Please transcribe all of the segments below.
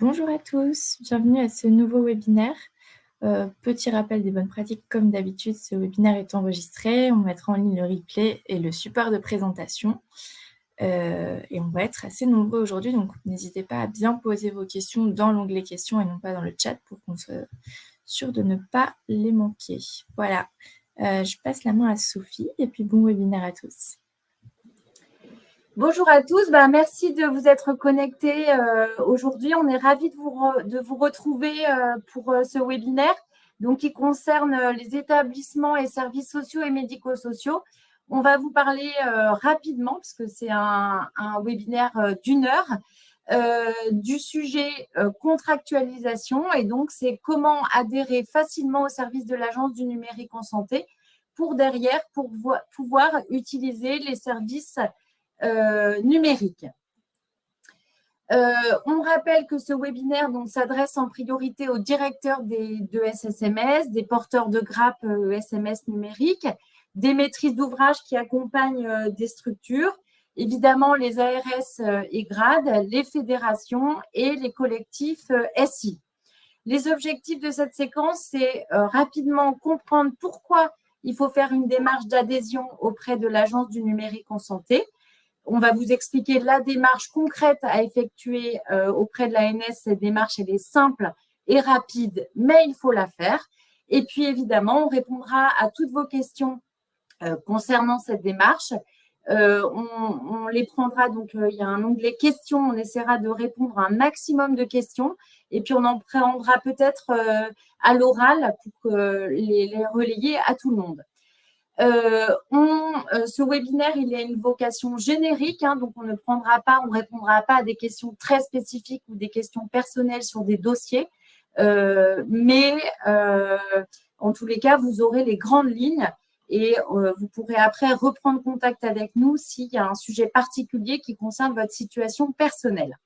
Bonjour à tous, bienvenue à ce nouveau webinaire. Petit rappel des bonnes pratiques, comme d'habitude, ce webinaire est enregistré, on mettra en ligne le replay et le support de présentation. Et on va être assez nombreux aujourd'hui, donc n'hésitez pas à bien poser vos questions dans l'onglet questions et non pas dans le chat pour qu'on soit sûr de ne pas les manquer. Voilà, je passe la main à Sophie et puis bon webinaire à tous. Bonjour à tous, merci de vous être connectés aujourd'hui. On est ravis de vous retrouver pour ce webinaire qui concerne les établissements et services sociaux et médico-sociaux. On va vous parler rapidement, parce que c'est un webinaire d'1 heure, du sujet contractualisation. Et donc, c'est comment adhérer facilement au service de l'Agence du numérique en santé pour derrière pouvoir utiliser les services numérique. On rappelle que ce webinaire s'adresse en priorité aux directeurs de SSMS, des porteurs de grappes SMS numériques, des maîtrises d'ouvrage qui accompagnent des structures, évidemment les ARS et GRAD, les fédérations et les collectifs SI. Les objectifs de cette séquence, c'est rapidement comprendre pourquoi il faut faire une démarche d'adhésion auprès de l'Agence du numérique en santé. On va vous expliquer la démarche concrète à effectuer auprès de l'ANS. Cette démarche, elle est simple et rapide, mais il faut la faire. Et puis, évidemment, on répondra à toutes vos questions concernant cette démarche. On les prendra, il y a un onglet questions, on essaiera de répondre à un maximum de questions. Et puis, on en prendra peut-être à l'oral pour les relayer à tout le monde. Ce webinaire, il a une vocation générique, donc on répondra pas à des questions très spécifiques ou des questions personnelles sur des dossiers, mais en tous les cas, vous aurez les grandes lignes et vous pourrez après reprendre contact avec nous s'il y a un sujet particulier qui concerne votre situation personnelle.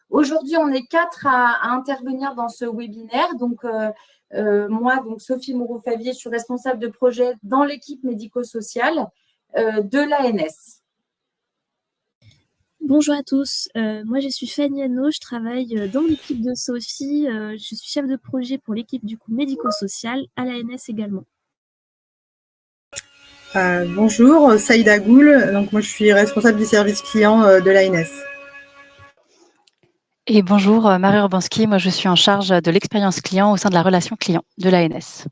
Aujourd'hui, on est 4 à intervenir dans ce webinaire. Moi, Sophie Moreau-Favier, je suis responsable de projet dans l'équipe médico-sociale de l'ANS. Bonjour à tous, moi je suis Fanny Hanno, je travaille dans l'équipe de Sophie, je suis chef de projet pour l'équipe du coup médico-social à l'ANS également. Bonjour, Saïda Goul, donc moi je suis responsable du service client de l'ANS. Et bonjour, Marie Urbanski, moi je suis en charge de l'expérience client au sein de la relation client de l'ANS.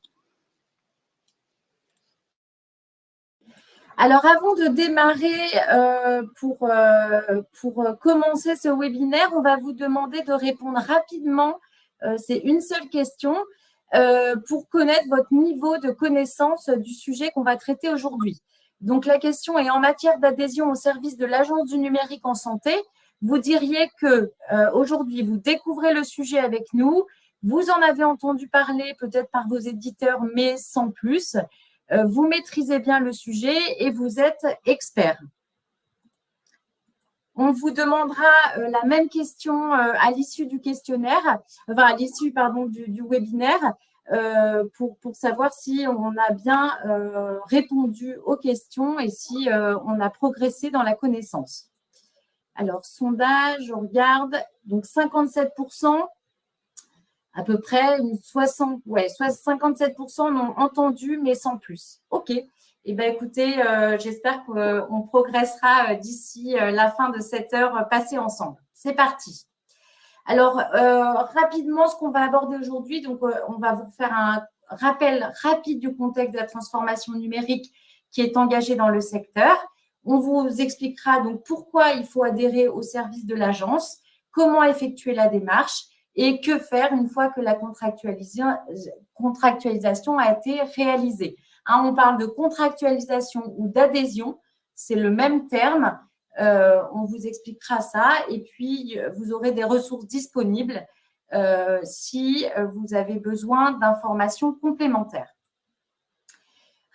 Alors, avant de démarrer, pour commencer ce webinaire, on va vous demander de répondre rapidement, c'est une seule question, pour connaître votre niveau de connaissance du sujet qu'on va traiter aujourd'hui. Donc, la question est en matière d'adhésion au service de l'Agence du numérique en santé. Vous diriez que aujourd'hui, vous découvrez le sujet avec nous, vous en avez entendu parler peut-être par vos éditeurs, mais sans plus. Vous maîtrisez bien le sujet et vous êtes expert. On vous demandera la même question à l'issue du questionnaire, enfin à l'issue du webinaire, pour savoir si on a bien répondu aux questions et si on a progressé dans la connaissance. Alors, sondage, on regarde, donc 57%. À peu près 57% l'ont entendu, mais sans plus. OK. Eh bien, écoutez, j'espère qu'on progressera d'ici la fin de cette heure passée ensemble. C'est parti. Alors, rapidement, ce qu'on va aborder aujourd'hui, on va vous faire un rappel rapide du contexte de la transformation numérique qui est engagée dans le secteur. On vous expliquera donc pourquoi il faut adhérer au service de l'agence, comment effectuer la démarche, et que faire une fois que la contractualisation a été réalisée. On parle de contractualisation ou d'adhésion, c'est le même terme. On vous expliquera ça et puis vous aurez des ressources disponibles si vous avez besoin d'informations complémentaires.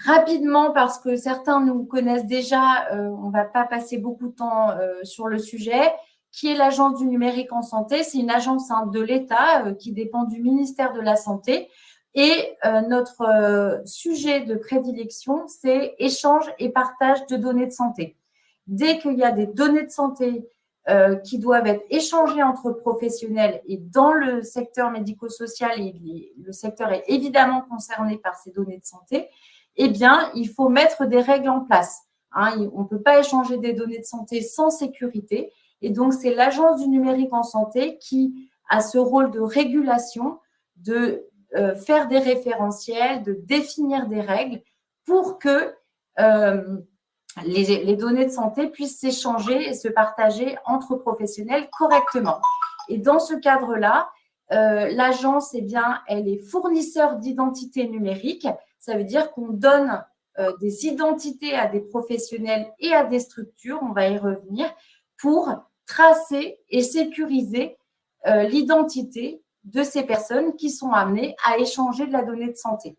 Rapidement, parce que certains nous connaissent déjà, on ne va pas passer beaucoup de temps sur le sujet. Qui est l'Agence du numérique en santé? C'est une agence de l'État qui dépend du ministère de la Santé. Et notre sujet de prédilection, c'est échange et partage de données de santé. Dès qu'il y a des données de santé qui doivent être échangées entre professionnels et dans le secteur médico-social, le secteur est évidemment concerné par ces données de santé, eh bien, il faut mettre des règles en place. On ne peut pas échanger des données de santé sans sécurité. Et donc, c'est l'Agence du numérique en santé qui a ce rôle de régulation, de faire des référentiels, de définir des règles pour que les données de santé puissent s'échanger et se partager entre professionnels correctement. Et dans ce cadre-là, l'agence, eh bien, elle est fournisseur d'identités numériques. Ça veut dire qu'on donne des identités à des professionnels et à des structures, on va y revenir, pour tracer et sécuriser l'identité de ces personnes qui sont amenées à échanger de la donnée de santé.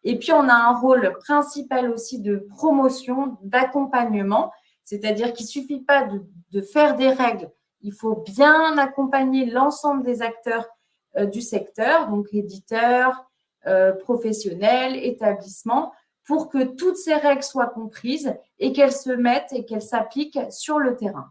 Et puis, on a un rôle principal aussi de promotion, d'accompagnement, c'est-à-dire qu'il ne suffit pas de faire des règles, il faut bien accompagner l'ensemble des acteurs du secteur, donc éditeurs, professionnels, établissements, pour que toutes ces règles soient comprises et qu'elles se mettent et qu'elles s'appliquent sur le terrain.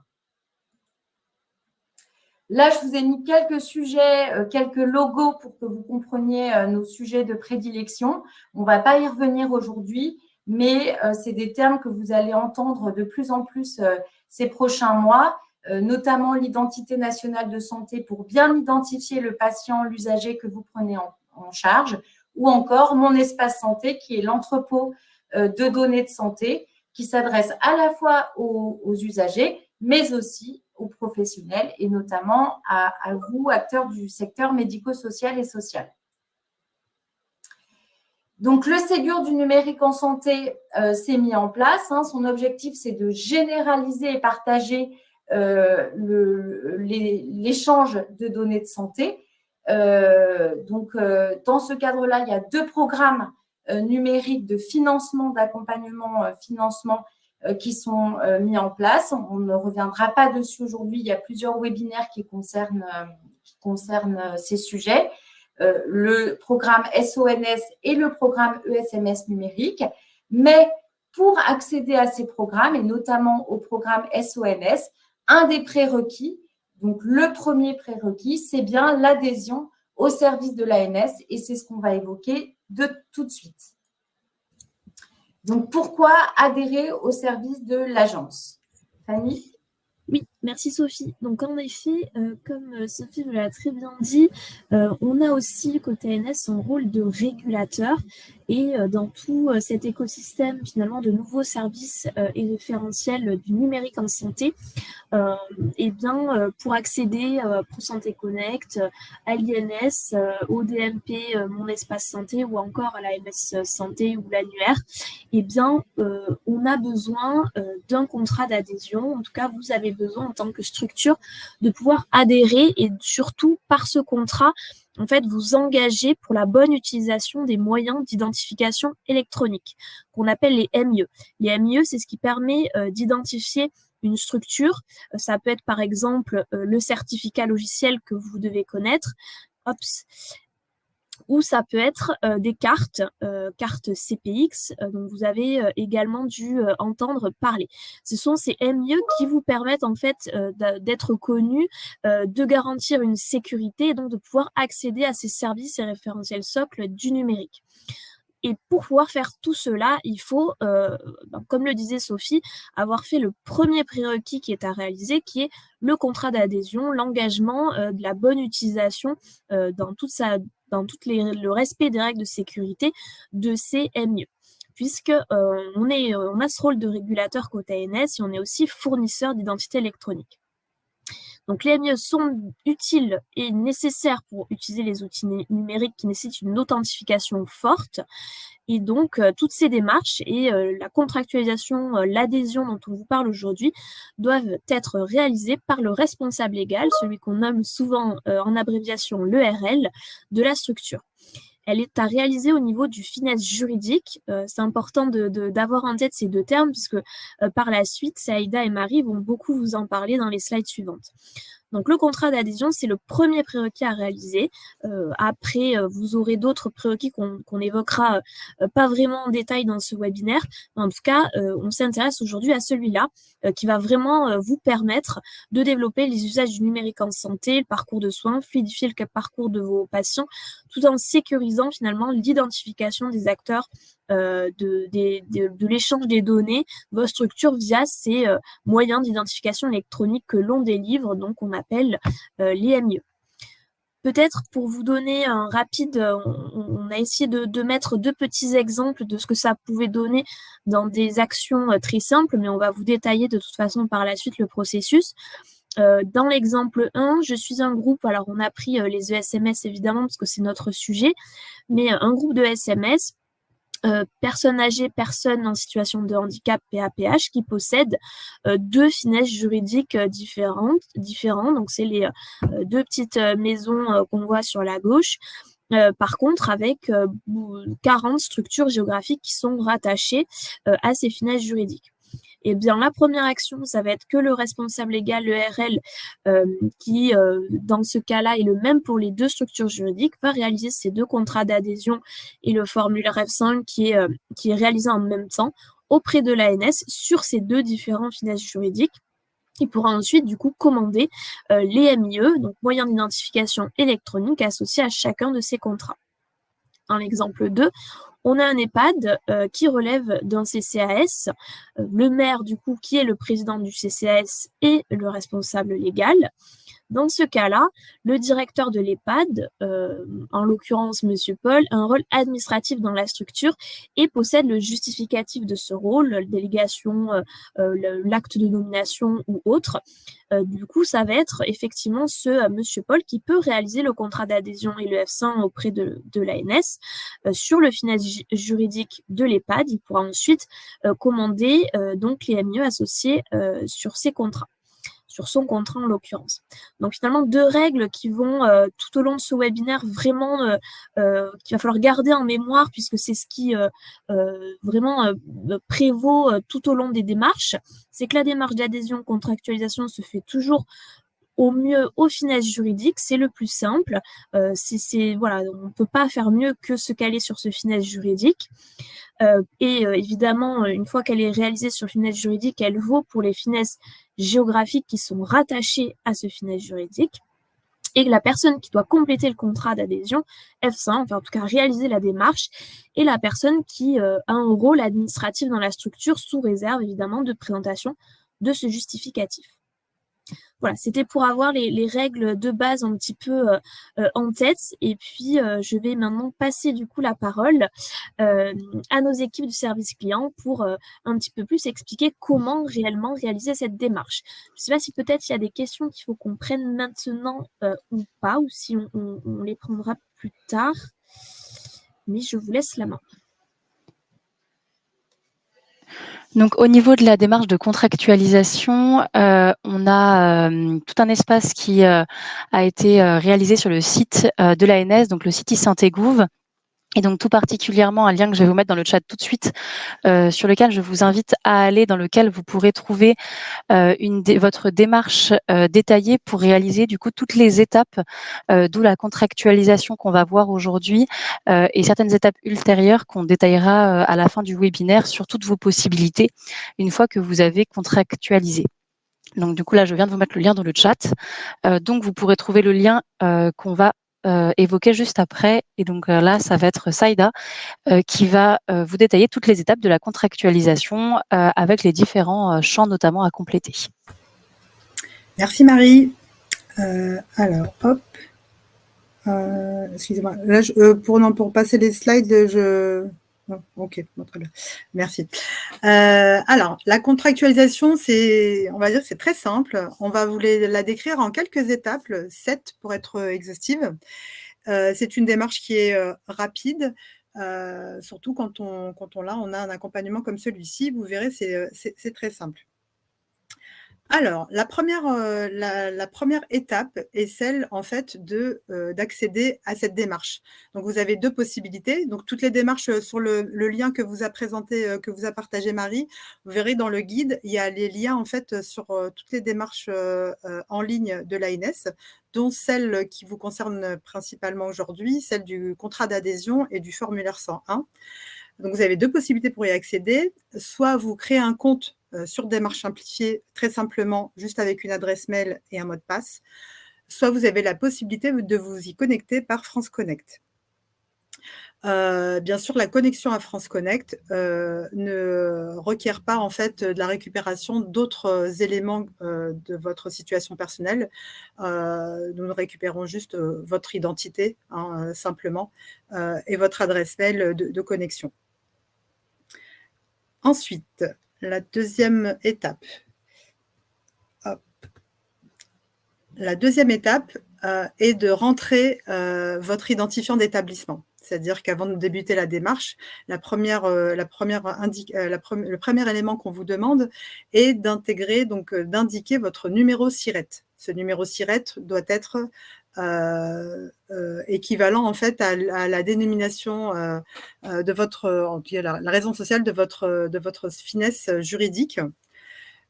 Là, je vous ai mis quelques sujets, quelques logos pour que vous compreniez nos sujets de prédilection. On ne va pas y revenir aujourd'hui, mais c'est des termes que vous allez entendre de plus en plus ces prochains mois, notamment l'identité nationale de santé pour bien identifier le patient, l'usager que vous prenez en charge, ou encore mon espace santé qui est l'entrepôt de données de santé qui s'adresse à la fois aux usagers, mais aussi aux professionnels et notamment à vous, acteurs du secteur médico-social et social. Donc, le Ségur du numérique en santé s'est mis en place. Son objectif, c'est de généraliser et partager l'échange de données de santé. Dans ce cadre-là, il y a 2 programmes numériques de financement, d'accompagnement, financement qui sont mis en place. On ne reviendra pas dessus aujourd'hui. Il y a plusieurs webinaires qui concernent ces sujets. Le programme SONS et le programme ESMS numérique. Mais pour accéder à ces programmes, et notamment au programme SONS, un des prérequis, donc le premier prérequis, c'est bien l'adhésion au service de l'ANS et c'est ce qu'on va évoquer tout de suite. Donc, pourquoi adhérer au service de l'agence? Fanny? Oui, merci Sophie. Donc en effet, comme Sophie vous l'a très bien dit, on a aussi côté ANS un rôle de régulateur et dans tout cet écosystème finalement de nouveaux services et référentiels du numérique en santé, pour accéder Pro Santé Connect, à l'INS, au DMP Mon Espace Santé ou encore à l'AMS Santé ou l'annuaire, on a besoin d'un contrat d'adhésion. En tout cas, vous avez besoin en tant que structure de pouvoir adhérer et surtout par ce contrat, en fait, vous engager pour la bonne utilisation des moyens d'identification électronique qu'on appelle les MIE. Les MIE, c'est ce qui permet d'identifier une structure. Ça peut être par exemple le certificat logiciel que vous devez connaître, ou ça peut être des cartes CPX dont vous avez également dû entendre parler. Ce sont ces MIE qui vous permettent en fait d'être connus, de garantir une sécurité et donc de pouvoir accéder à ces services et référentiels socles du numérique. Et pour pouvoir faire tout cela, il faut, comme le disait Sophie, avoir fait le premier prérequis qui est à réaliser, qui est le contrat d'adhésion, l'engagement de la bonne utilisation dans le respect des règles de sécurité de ces MIE. Puisque on a ce rôle de régulateur côté ANS et on est aussi fournisseur d'identité électronique. Donc, les MIE sont utiles et nécessaires pour utiliser les outils numériques qui nécessitent une authentification forte. Et donc, toutes ces démarches et la contractualisation, l'adhésion dont on vous parle aujourd'hui doivent être réalisées par le responsable légal, celui qu'on nomme souvent en abréviation l'ERL, de la structure. Elle est à réaliser au niveau du finesse juridique. C'est important d'avoir en tête ces 2 termes puisque par la suite, Saïda et Marie vont beaucoup vous en parler dans les slides suivantes. Donc, le contrat d'adhésion, c'est le premier prérequis à réaliser. Après, vous aurez d'autres prérequis qu'on évoquera pas vraiment en détail dans ce webinaire. Mais en tout cas, on s'intéresse aujourd'hui à celui-là qui va vraiment vous permettre de développer les usages du numérique en santé, le parcours de soins, fluidifier le parcours de vos patients, tout en sécurisant finalement l'identification des acteurs de l'échange des données, vos structures via ces moyens d'identification électronique que l'on délivre, donc on appelle les MIE. Peut-être pour vous donner un rapide, on a essayé de mettre 2 petits exemples de ce que ça pouvait donner dans des actions très simples, mais on va vous détailler de toute façon par la suite le processus. Dans l'exemple 1, je suis un groupe, alors on a pris les ESMS évidemment parce que c'est notre sujet, mais un groupe de SMS, personnes âgées, personnes en situation de handicap, PAPH, qui possèdent 2 finesses juridiques différents. Donc, c'est les 2 petites maisons qu'on voit sur la gauche. Par contre, avec 40 structures géographiques qui sont rattachées à ces finesses juridiques. Eh bien, la première action, ça va être que le responsable légal, le RL, qui, dans ce cas-là, est le même pour les 2 structures juridiques, va réaliser ces 2 contrats d'adhésion et le formulaire F5 qui est réalisé en même temps auprès de l'ANS sur ces 2 différents finesses juridiques. Il pourra ensuite, du coup, commander les MIE, donc moyens d'identification électronique associés à chacun de ces contrats. Dans l'exemple 2, on a un EHPAD qui relève d'un CCAS, le maire du coup qui est le président du CCAS et le responsable légal. Dans ce cas-là, le directeur de l'EHPAD, en l'occurrence Monsieur Paul, a un rôle administratif dans la structure et possède le justificatif de ce rôle, la délégation, l'acte de nomination ou autre. Du coup, ça va être effectivement ce Monsieur Paul qui peut réaliser le contrat d'adhésion et le F100 auprès de l'ANS sur le finesse juridique de l'EHPAD. Il pourra ensuite commander donc les MIE associés sur ces contrats, sur son contrat en l'occurrence. Donc finalement, 2 règles qui vont tout au long de ce webinaire vraiment qu'il va falloir garder en mémoire puisque c'est ce qui vraiment prévaut tout au long des démarches. C'est que la démarche d'adhésion contractualisation se fait toujours au mieux au finesse juridique, c'est le plus simple. Voilà, on ne peut pas faire mieux que se caler sur ce finesse juridique. Évidemment, une fois qu'elle est réalisée sur le finesse juridique, elle vaut pour les finesses géographiques qui sont rattachées à ce finesse juridique. Et la personne qui doit compléter le contrat d'adhésion, F100, enfin en tout cas réaliser la démarche, est la personne qui a un rôle administratif dans la structure sous réserve évidemment de présentation de ce justificatif. Voilà, c'était pour avoir les règles de base un petit peu en tête. Et puis, je vais maintenant passer du coup la parole à nos équipes du service client pour un petit peu plus expliquer comment réellement réaliser cette démarche. Je ne sais pas si peut-être il y a des questions qu'il faut qu'on prenne maintenant ou pas, ou si on les prendra plus tard. Mais je vous laisse la main. Donc, au niveau de la démarche de contractualisation, on a tout un espace qui a été réalisé sur le site de l'ANS, donc le site e-santé-gouv. Et donc tout particulièrement un lien que je vais vous mettre dans le chat tout de suite, sur lequel je vous invite à aller, dans lequel vous pourrez trouver votre démarche détaillée pour réaliser du coup toutes les étapes, d'où la contractualisation qu'on va voir aujourd'hui, et certaines étapes ultérieures qu'on détaillera à la fin du webinaire sur toutes vos possibilités une fois que vous avez contractualisé. Donc du coup là, je viens de vous mettre le lien dans le chat. Donc vous pourrez trouver le lien qu'on va évoqué juste après. Et donc là, ça va être Saïda qui va vous détailler toutes les étapes de la contractualisation avec les différents champs notamment à compléter. Merci Marie. Alors, hop. Excusez-moi. Là, pour passer les slides, ok, bon, très bien. Merci. Alors, la contractualisation, on va dire, c'est très simple. On va vous la décrire en quelques étapes, 7 pour être exhaustive. C'est une démarche qui est rapide, surtout quand on a un accompagnement comme celui-ci. Vous verrez, c'est très simple. Alors, la première étape est celle, en fait, d'accéder à cette démarche. Donc, vous avez 2 possibilités. Donc, toutes les démarches, sur le lien que vous a présenté, que vous a partagé Marie, vous verrez dans le guide, il y a les liens, en fait, sur, toutes les démarches, en ligne de l'ANS, dont celle qui vous concerne principalement aujourd'hui, celle du contrat d'adhésion et du formulaire 101. Donc, vous avez 2 possibilités pour y accéder. Soit vous créez un compte sur Démarche Simplifiée, très simplement, juste avec une adresse mail et un mot de passe. Soit vous avez la possibilité de vous y connecter par France Connect. Bien sûr, la connexion à France Connect ne requiert pas en fait de la récupération d'autres éléments de votre situation personnelle. Nous récupérons juste votre identité, hein, simplement, et votre adresse mail de connexion. Ensuite, la deuxième étape. Hop. La deuxième étape est de rentrer votre identifiant d'établissement. C'est-à-dire qu'avant de débuter la démarche, le premier élément qu'on vous demande est d'intégrer, donc d'indiquer votre numéro SIRET. Ce numéro SIRET doit être équivalent en fait à la dénomination de votre, la raison sociale de votre finesse juridique.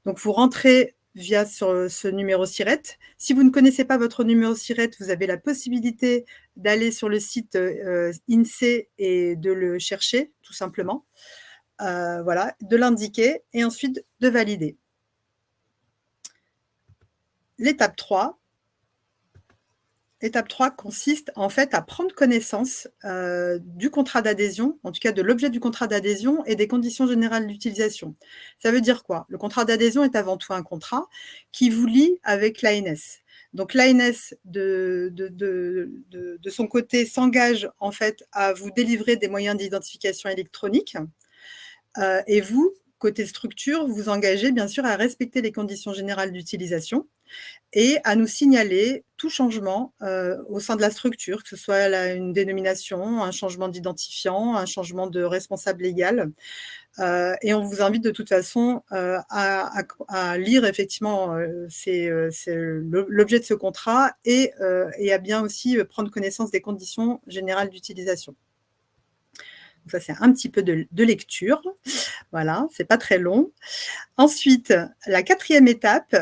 Donc vous rentrez via ce numéro SIRET. Si vous ne connaissez pas votre numéro SIRET, vous avez la possibilité d'aller sur le site INSEE et de le chercher, tout simplement. Voilà, de l'indiquer et ensuite de valider. L'étape 3. L'étape 3 consiste en fait à prendre connaissance du contrat d'adhésion, en tout cas de l'objet du contrat d'adhésion et des conditions générales d'utilisation. Ça veut dire quoi? Le contrat d'adhésion est avant tout un contrat qui vous lie avec l'ANS. Donc l'ANS, de son côté, s'engage en fait à vous délivrer des moyens d'identification électronique et vous, côté structure, vous engagez bien sûr à respecter les conditions générales d'utilisation et à nous signaler tout changement au sein de la structure, que ce soit une dénomination, un changement d'identifiant, un changement de responsable légal. Et on vous invite de toute façon à lire effectivement l'objet de ce contrat et à bien aussi prendre connaissance des conditions générales d'utilisation. Donc ça, c'est un petit peu de lecture. Voilà, c'est pas très long. Ensuite, la 4e étape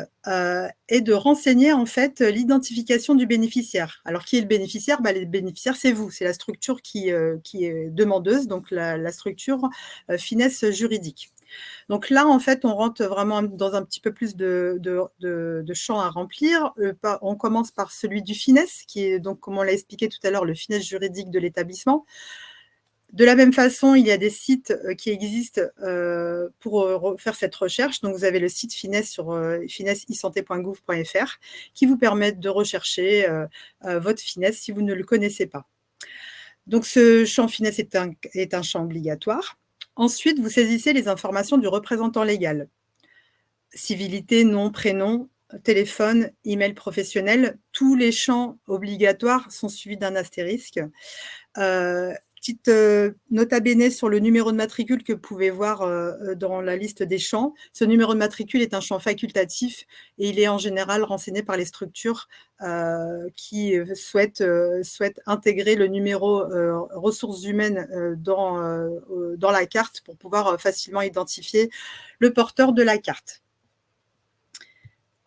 est de renseigner en fait l'identification du bénéficiaire. Alors, qui est le bénéficiaire? Le bénéficiaire, c'est vous, c'est la structure qui est demandeuse, donc la structure finesse juridique. Donc là, en fait, on rentre vraiment dans un petit peu plus de champs à remplir. On commence par celui du finesse, qui est donc, comme on l'a expliqué tout à l'heure, le finesse juridique de l'établissement. De la même façon, il y a des sites qui existent pour faire cette recherche. Donc, vous avez le site Finesse sur finesse-isanté.gouv.fr qui vous permettent de rechercher votre Finesse si vous ne le connaissez pas. Donc, ce champ Finesse est un champ obligatoire. Ensuite, vous saisissez les informations du représentant légal. Civilité, nom, prénom, téléphone, email professionnel. Tous les champs obligatoires sont suivis d'un astérisque. Petite nota bene sur le numéro de matricule que vous pouvez voir dans la liste des champs. Ce numéro de matricule est un champ facultatif et il est en général renseigné par les structures qui souhaitent intégrer le numéro ressources humaines dans la carte pour pouvoir facilement identifier le porteur de la carte.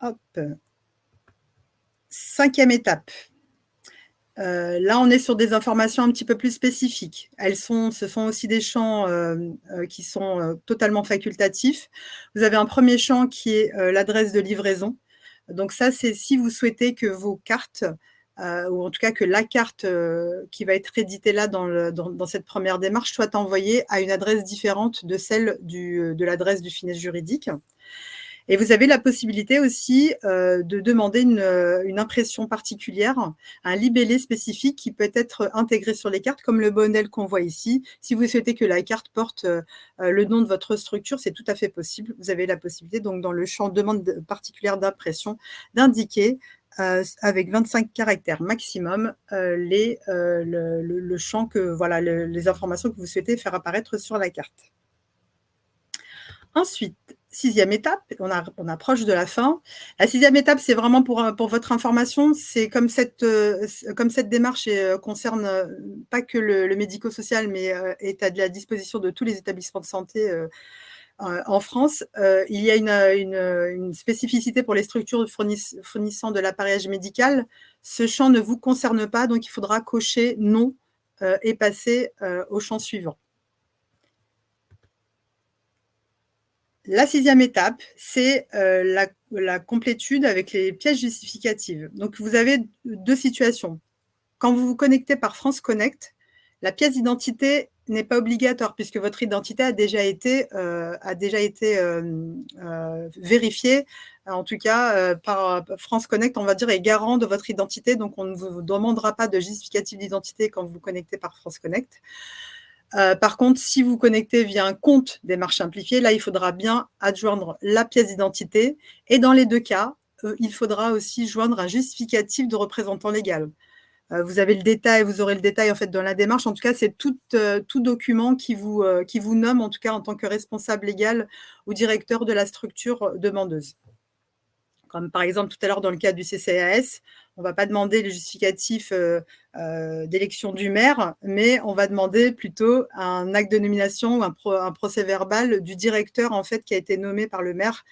Hop. 5e étape. Là, on est sur des informations un petit peu plus spécifiques. Ce sont aussi des champs qui sont totalement facultatifs. Vous avez un premier champ qui est l'adresse de livraison. Donc ça, c'est si vous souhaitez que vos cartes, ou en tout cas que la carte qui va être éditée là dans cette première démarche, soit envoyée à une adresse différente de celle de l'adresse du finesse juridique. Et vous avez la possibilité aussi de demander une impression particulière, un libellé spécifique qui peut être intégré sur les cartes, comme le modèle qu'on voit ici. Si vous souhaitez que la carte porte le nom de votre structure, c'est tout à fait possible. Vous avez la possibilité, donc dans le champ demande particulière d'impression, d'indiquer avec 25 caractères maximum le champ les informations que vous souhaitez faire apparaître sur la carte. Ensuite, 6e étape, on approche de la fin. La 6e étape, c'est vraiment pour votre information, c'est comme cette démarche concerne pas que le médico-social, mais est à la disposition de tous les établissements de santé en France. Il y a une spécificité pour les structures fournissant de l'appareillage médical. Ce champ ne vous concerne pas, donc il faudra cocher non et passer au champ suivant. La 6e étape, c'est la complétude avec les pièces justificatives. Donc, vous avez 2 situations. Quand vous vous connectez par France Connect, la pièce d'identité n'est pas obligatoire puisque votre identité a déjà été vérifiée. En tout cas, par France Connect, on va dire, est garant de votre identité. Donc, on ne vous demandera pas de justificatif d'identité quand vous vous connectez par France Connect. Par contre, si vous connectez via un compte démarche simplifiée, là, il faudra bien adjoindre la pièce d'identité. Et dans les 2 cas, il faudra aussi joindre un justificatif de représentant légal. Vous avez le détail, vous aurez le détail en fait dans la démarche. En tout cas, c'est tout document qui vous nomme, en tout cas en tant que responsable légal ou directeur de la structure demandeuse. Comme par exemple tout à l'heure dans le cas du CCAS, on ne va pas demander le justificatif d'élection du maire, mais on va demander plutôt un acte de nomination ou un procès verbal du directeur en fait qui a été nommé par le maire,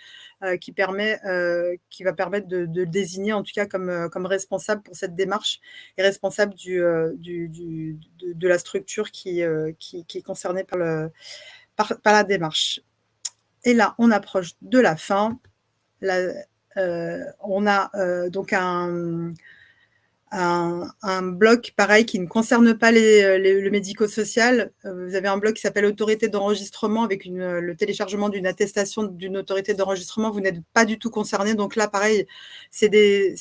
qui va permettre de le désigner en tout cas comme responsable pour cette démarche et responsable de la structure qui est concernée par la démarche. Et là, on approche de la fin. On a donc un bloc pareil qui ne concerne pas le médico-social. Vous avez un bloc qui s'appelle autorité d'enregistrement avec le téléchargement d'une attestation d'une autorité d'enregistrement. Vous n'êtes pas du tout concerné. Donc là, pareil, c'est des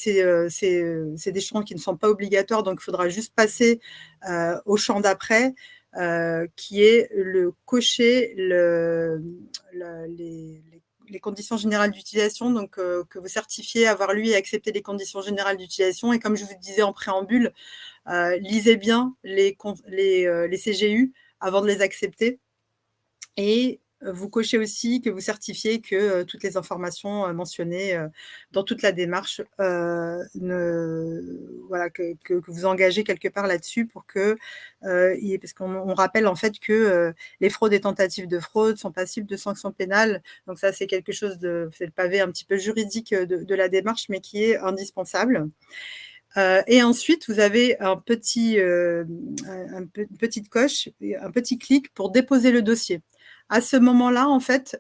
champs qui ne sont pas obligatoires. Donc, il faudra juste passer au champ d'après, qui est le cocher les conditions générales d'utilisation, donc que vous certifiez avoir lu et accepté les conditions générales d'utilisation. Et comme je vous disais en préambule, lisez bien les CGU avant de les accepter. Et vous cochez aussi que vous certifiez que toutes les informations mentionnées dans toute la démarche, que vous engagez quelque part là-dessus pour que, parce qu'on rappelle en fait que les fraudes et tentatives de fraude sont passibles de sanctions pénales. Donc ça, c'est quelque chose c'est le pavé un petit peu juridique de la démarche, mais qui est indispensable. Et ensuite, vous avez une petite coche, un petit clic pour déposer le dossier. À ce moment-là, en fait,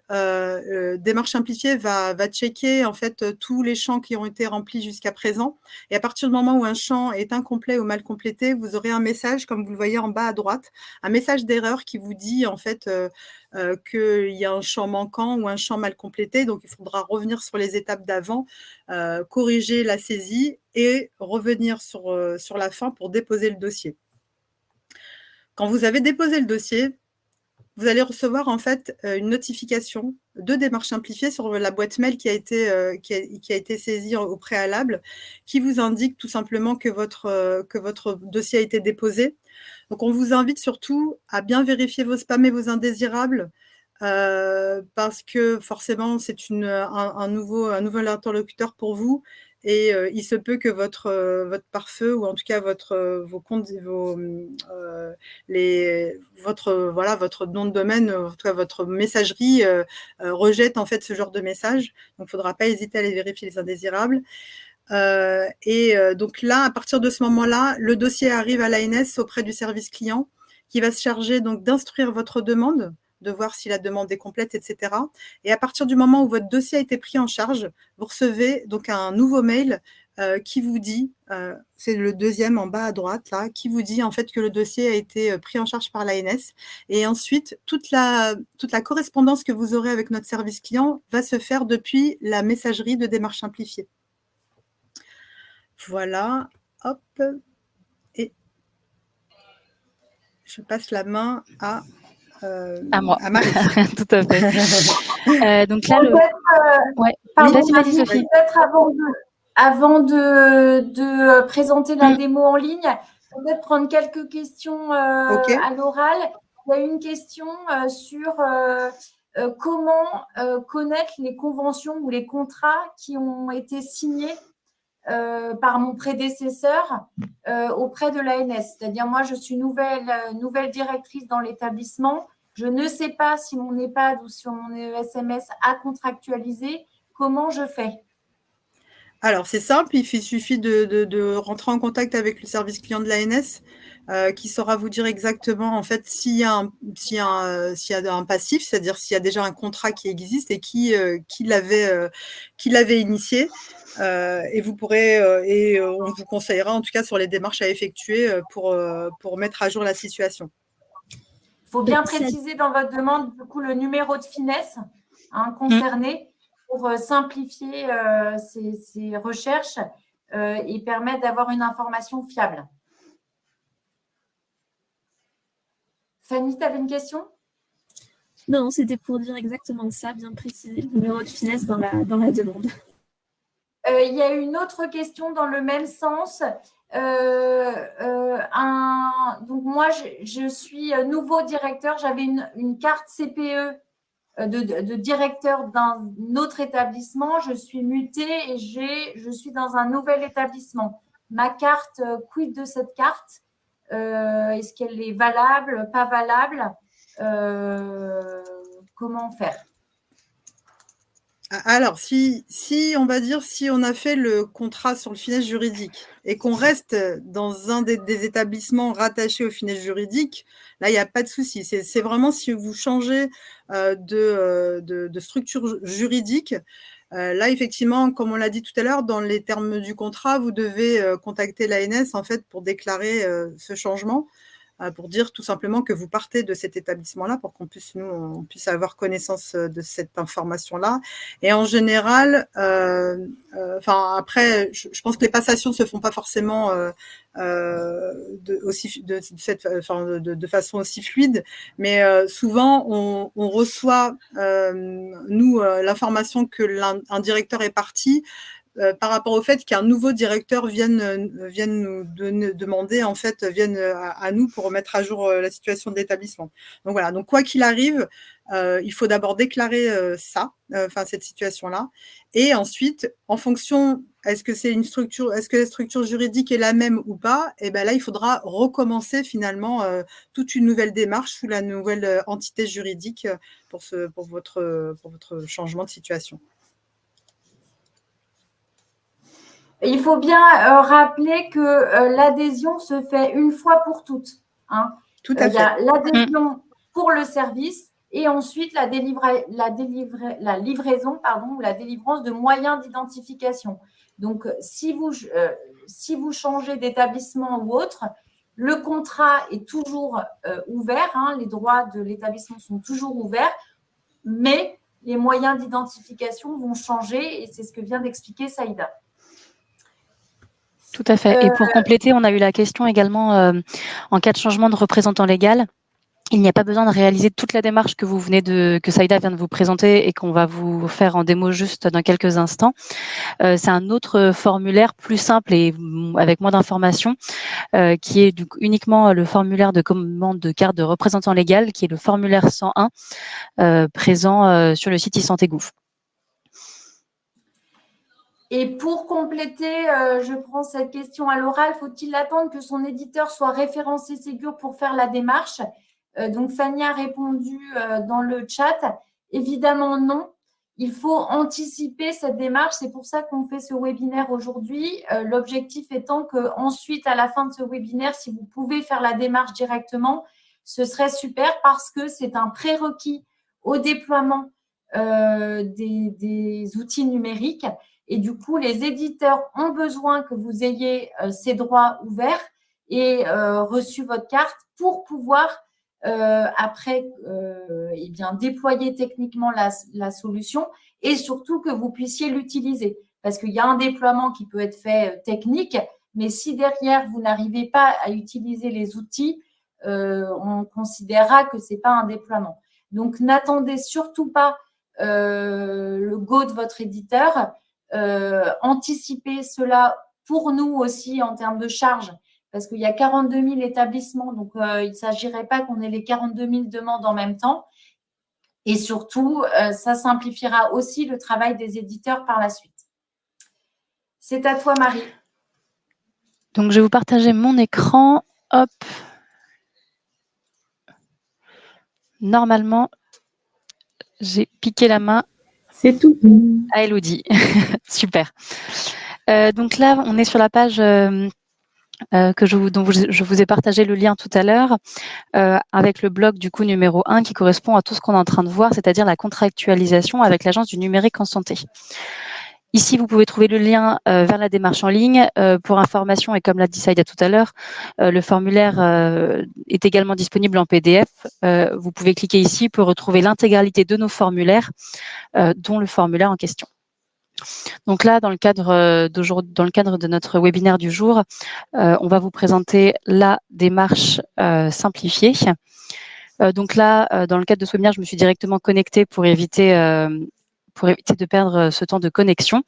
Démarche Simplifiée va checker en fait tous les champs qui ont été remplis jusqu'à présent. Et à partir du moment où un champ est incomplet ou mal complété, vous aurez un message, comme vous le voyez en bas à droite, un message d'erreur qui vous dit en fait qu'il y a un champ manquant ou un champ mal complété. Donc, il faudra revenir sur les étapes d'avant, corriger la saisie et revenir sur la fin pour déposer le dossier. Quand vous avez déposé le dossier, vous allez recevoir en fait une notification de démarche simplifiée sur la boîte mail qui a été saisie au préalable, qui vous indique tout simplement que votre dossier a été déposé. Donc, on vous invite surtout à bien vérifier vos spams et vos indésirables, parce que forcément, c'est un nouvel interlocuteur pour vous. Et il se peut que votre pare-feu ou en tout cas votre nom de domaine, en tout cas votre messagerie rejette en fait ce genre de message. Donc, il ne faudra pas hésiter à aller vérifier les indésirables. Donc là, à partir de ce moment-là, le dossier arrive à l'ANS auprès du service client qui va se charger donc d'instruire votre demande, de voir si la demande est complète, etc. Et à partir du moment où votre dossier a été pris en charge, vous recevez donc un nouveau mail qui vous dit, c'est le deuxième en bas à droite, là, qui vous dit en fait que le dossier a été pris en charge par l'ANS. Et ensuite, toute la correspondance que vous aurez avec notre service client va se faire depuis la messagerie de démarche simplifiée. Voilà, hop. Et je passe la main à moi. À Marie. Tout à fait. Donc là, vas-y, Sophie. Peut-être avant de présenter la démo en ligne, peut-être prendre quelques questions à l'oral. Il y a une question sur comment connaître les conventions ou les contrats qui ont été signés par mon prédécesseur auprès de l'ANS. C'est-à-dire, moi, je suis nouvelle directrice dans l'établissement. Je ne sais pas si mon EHPAD ou sur mon SMS a contractualisé. Comment je fais? Alors, c'est simple, il suffit de rentrer en contact avec le service client de l'ANS qui saura vous dire exactement en fait s'il y a un passif, c'est-à-dire s'il y a déjà un contrat qui existe et qui l'avait initié. Et vous pourrez et on vous conseillera en tout cas sur les démarches à effectuer pour mettre à jour la situation. Il faut bien préciser dans votre demande du coup le numéro de finesse concerné pour simplifier ces recherches et permettre d'avoir une information fiable. Fanny, tu avais une question? Non, c'était pour dire exactement ça, bien préciser le numéro de finesse dans la demande. Il y a une autre question dans le même sens. Donc moi, je suis nouveau directeur. J'avais une carte CPE de directeur d'un autre établissement. Je suis mutée et je suis dans un nouvel établissement. Ma carte, quid de cette carte? Est-ce qu'elle est valable, pas valable? Comment faire? Alors, si on va dire, si on a fait le contrat sur le finesse juridique et qu'on reste dans un des établissements rattachés au finesse juridique, là, il n'y a pas de souci. C'est vraiment si vous changez de structure juridique. Là, effectivement, comme on l'a dit tout à l'heure, dans les termes du contrat, vous devez contacter l'ANS en fait pour déclarer ce changement. Pour dire tout simplement que vous partez de cet établissement-là pour qu'on puisse, on puisse avoir connaissance de cette information-là. Et en général, après, je pense que les passations se font pas forcément de façon aussi fluide, mais souvent on reçoit l'information que un directeur est parti. Par rapport au fait qu'un nouveau directeur vienne nous demander, en fait, vienne à nous pour mettre à jour la situation de l'établissement. Donc voilà, donc quoi qu'il arrive, il faut d'abord déclarer cette situation-là. Et ensuite, en fonction, est-ce que la structure juridique est la même ou pas? Et bien là, il faudra recommencer finalement toute une nouvelle démarche sous la nouvelle entité juridique pour votre changement de situation. Il faut bien rappeler que l'adhésion se fait une fois pour toutes. Tout à fait. Il y a l'adhésion pour le service et ensuite la livraison ou la délivrance de moyens d'identification. Donc, si vous changez d'établissement ou autre, le contrat est toujours ouvert, les droits de l'établissement sont toujours ouverts, mais les moyens d'identification vont changer et c'est ce que vient d'expliquer Saïda. Tout à fait. Et pour compléter, on a eu la question également en cas de changement de représentant légal. Il n'y a pas besoin de réaliser toute la démarche que Saïda vient de vous présenter et qu'on va vous faire en démo juste dans quelques instants. C'est un autre formulaire plus simple et avec moins d'informations qui est uniquement le formulaire de commande de carte de représentant légal qui est le formulaire 101 présent sur le site e-santé Gouv. Et pour compléter, je prends cette question à l'oral. Faut-il attendre que son éditeur soit référencé Ségur pour faire la démarche? Donc, Fanny a répondu dans le chat. Évidemment, non. Il faut anticiper cette démarche. C'est pour ça qu'on fait ce webinaire aujourd'hui. L'objectif étant qu'ensuite, à la fin de ce webinaire, si vous pouvez faire la démarche directement, ce serait super parce que c'est un prérequis au déploiement des outils numériques. Et du coup, les éditeurs ont besoin que vous ayez ces droits ouverts et reçu votre carte pour pouvoir après déployer techniquement la solution et surtout que vous puissiez l'utiliser. Parce qu'il y a un déploiement qui peut être fait technique, mais si derrière, vous n'arrivez pas à utiliser les outils, on considérera que ce n'est pas un déploiement. Donc, n'attendez surtout pas le go de votre éditeur. Anticiper cela pour nous aussi en termes de charges, parce qu'il y a 42 000 établissements, donc il ne s'agirait pas qu'on ait les 42 000 demandes en même temps. Et surtout, ça simplifiera aussi le travail des éditeurs par la suite. C'est à toi, Marie. Donc, je vais vous partager mon écran. Hop. Normalement, j'ai piqué la main. C'est tout. À Elodie. Super. Donc là, on est sur la page dont je vous ai partagé le lien tout à l'heure, avec le bloc du coup numéro 1 qui correspond à tout ce qu'on est en train de voir, c'est-à-dire la contractualisation avec l'Agence du numérique en santé. Ici, vous pouvez trouver le lien vers la démarche en ligne. Pour information, et comme l'a dit Saïda tout à l'heure, le formulaire est également disponible en PDF. Vous pouvez cliquer ici pour retrouver l'intégralité de nos formulaires, dont le formulaire en question. Donc là, dans le cadre de notre webinaire du jour, on va vous présenter la démarche simplifiée. Donc là, dans le cadre de ce webinaire, je me suis directement connectée pour éviter de perdre ce temps de connexion.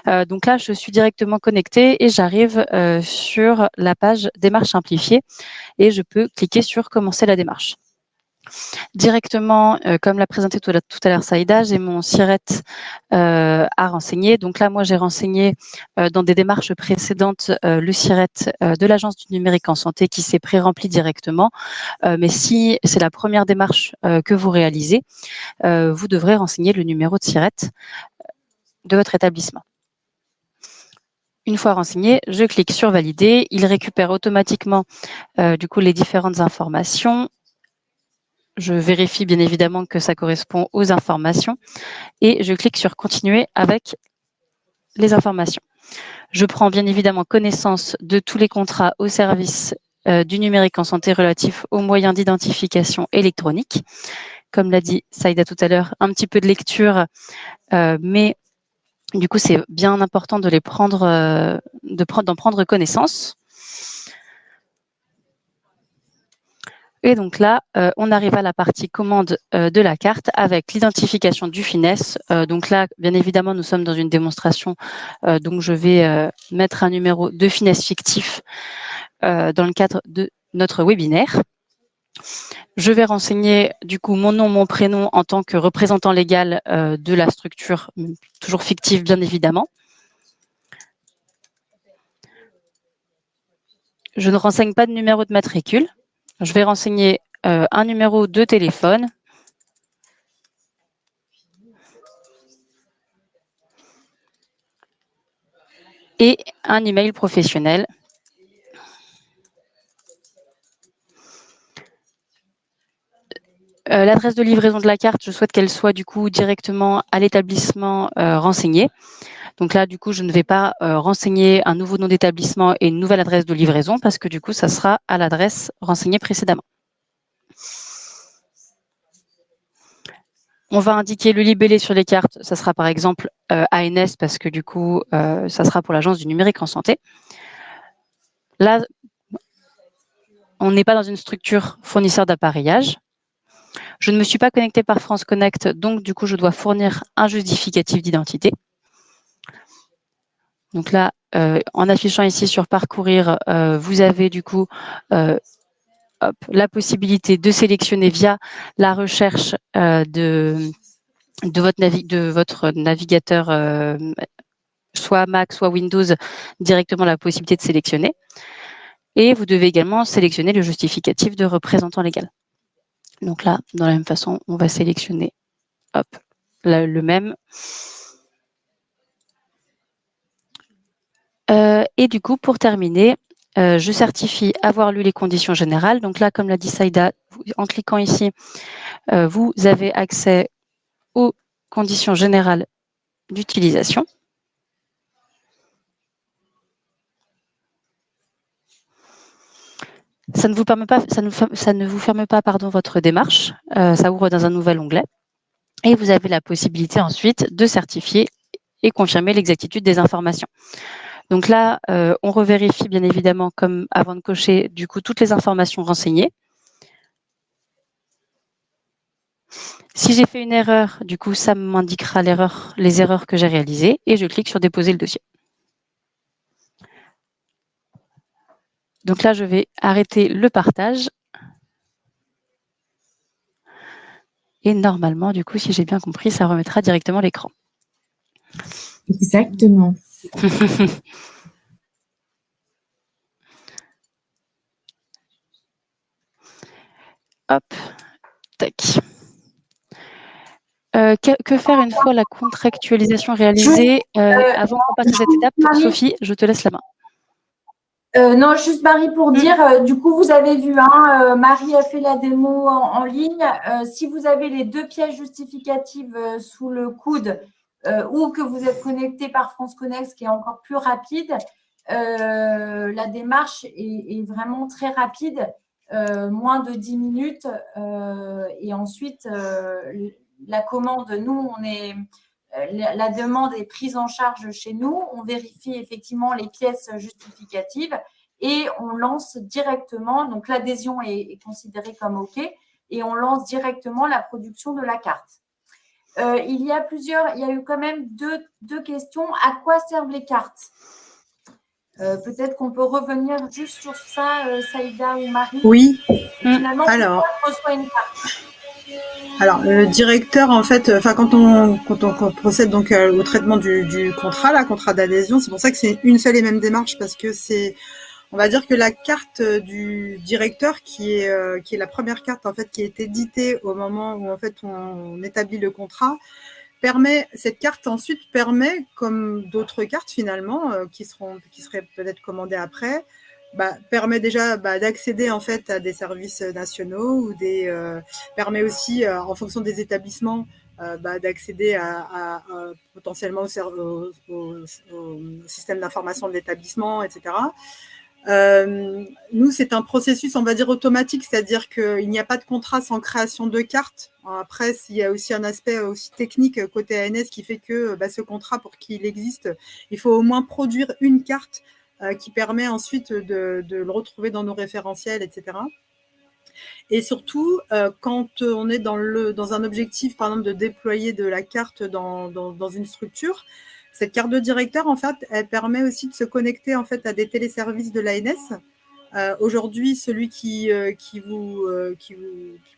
Donc là, je suis directement connectée et j'arrive sur la page démarche simplifiée et je peux cliquer sur commencer la démarche. Directement, comme l'a présenté tout à l'heure Saïda, j'ai mon SIRET à renseigner. Donc là, moi, j'ai renseigné dans des démarches précédentes le SIRET de l'Agence du numérique en santé qui s'est pré-rempli directement. Mais si c'est la première démarche que vous réalisez, vous devrez renseigner le numéro de SIRET de votre établissement. Une fois renseigné, je clique sur valider. Il récupère automatiquement du coup les différentes informations. Je vérifie bien évidemment que ça correspond aux informations et je clique sur continuer avec les informations. Je prends bien évidemment connaissance de tous les contrats au service du numérique en santé relatifs aux moyens d'identification électronique. Comme l'a dit Saïda tout à l'heure, un petit peu de lecture, mais du coup, c'est bien important de d'en prendre connaissance. Et donc là, on arrive à la partie commande de la carte avec l'identification du finesse. Donc là, bien évidemment, nous sommes dans une démonstration, donc je vais mettre un numéro de finesse fictif dans le cadre de notre webinaire. Je vais renseigner du coup mon nom, mon prénom en tant que représentant légal de la structure, toujours fictive bien évidemment. Je ne renseigne pas de numéro de matricule. Je vais renseigner un numéro de téléphone. Et un email professionnel. L'adresse de livraison de la carte, je souhaite qu'elle soit du coup directement à l'établissement renseigné. Donc là, du coup, je ne vais pas renseigner un nouveau nom d'établissement et une nouvelle adresse de livraison parce que du coup, ça sera à l'adresse renseignée précédemment. On va indiquer le libellé sur les cartes. Ça sera par exemple ANS parce que du coup, ça sera pour l'Agence du numérique en santé. Là, on n'est pas dans une structure fournisseur d'appareillage. Je ne me suis pas connectée par France Connect, donc du coup, je dois fournir un justificatif d'identité. Donc là, en affichant ici sur parcourir, vous avez du coup la possibilité de sélectionner via la recherche de votre navigateur, soit Mac, soit Windows, directement la possibilité de sélectionner. Et vous devez également sélectionner le justificatif de représentant légal. Donc là, dans la même façon, on va sélectionner le même. Et du coup, pour terminer, je certifie avoir lu les conditions générales. Donc là, comme l'a dit Saïda, en cliquant ici, vous avez accès aux conditions générales d'utilisation. Ça ne vous ferme pas votre démarche. Ça ouvre dans un nouvel onglet. Et vous avez la possibilité ensuite de certifier et confirmer l'exactitude des informations. Donc là, on revérifie bien évidemment, comme avant de cocher, du coup, toutes les informations renseignées. Si j'ai fait une erreur, du coup, ça m'indiquera les erreurs que j'ai réalisées et je clique sur déposer le dossier. Donc là, je vais arrêter le partage. Et normalement, du coup, si j'ai bien compris, ça remettra directement l'écran. Exactement. Hop, tac. Que faire une fois la contractualisation réalisée avant qu'on passe à cette étape? Sophie, je te laisse la main. Non, juste Marie pour dire, du coup, vous avez vu, hein, Marie a fait la démo en ligne. Si vous avez les 2 pièces justificatives sous le coude ou que vous êtes connecté par France Connect, ce qui est encore plus rapide, la démarche est vraiment très rapide, moins de 10 minutes. Et ensuite, la commande, nous, la demande est prise en charge chez nous. On vérifie effectivement les pièces justificatives et on lance directement. Donc, l'adhésion est considérée comme OK et on lance directement la production de la carte. Il y a eu quand même deux questions. À quoi servent les cartes? Peut-être qu'on peut revenir juste sur ça, Saïda ou Marie. Oui. Finalement, Alors, on reçoit une carte. Alors, le directeur, en fait, quand on procède donc au traitement du contrat, contrat d'adhésion, c'est pour ça que c'est une seule et même démarche, parce que on va dire que la carte du directeur, qui est la première carte en fait qui est éditée au moment où en fait on établit le contrat, cette carte ensuite permet, comme d'autres cartes finalement qui seraient peut-être commandées après, permet déjà d'accéder en fait à des services nationaux ou permet aussi en fonction des établissements d'accéder à potentiellement au système d'information de l'établissement, etc. Nous, c'est un processus, on va dire, automatique, c'est-à-dire qu'il n'y a pas de contrat sans création de carte. Après, il y a aussi un aspect aussi technique côté ANS qui fait que ce contrat, pour qu'il existe, il faut au moins produire une carte qui permet ensuite de le retrouver dans nos référentiels, etc. Et surtout, quand on est dans un objectif, par exemple, de déployer de la carte dans une structure, cette carte de directeur, en fait, elle permet aussi de se connecter en fait à des téléservices de l'ANS. Aujourd'hui, celui qui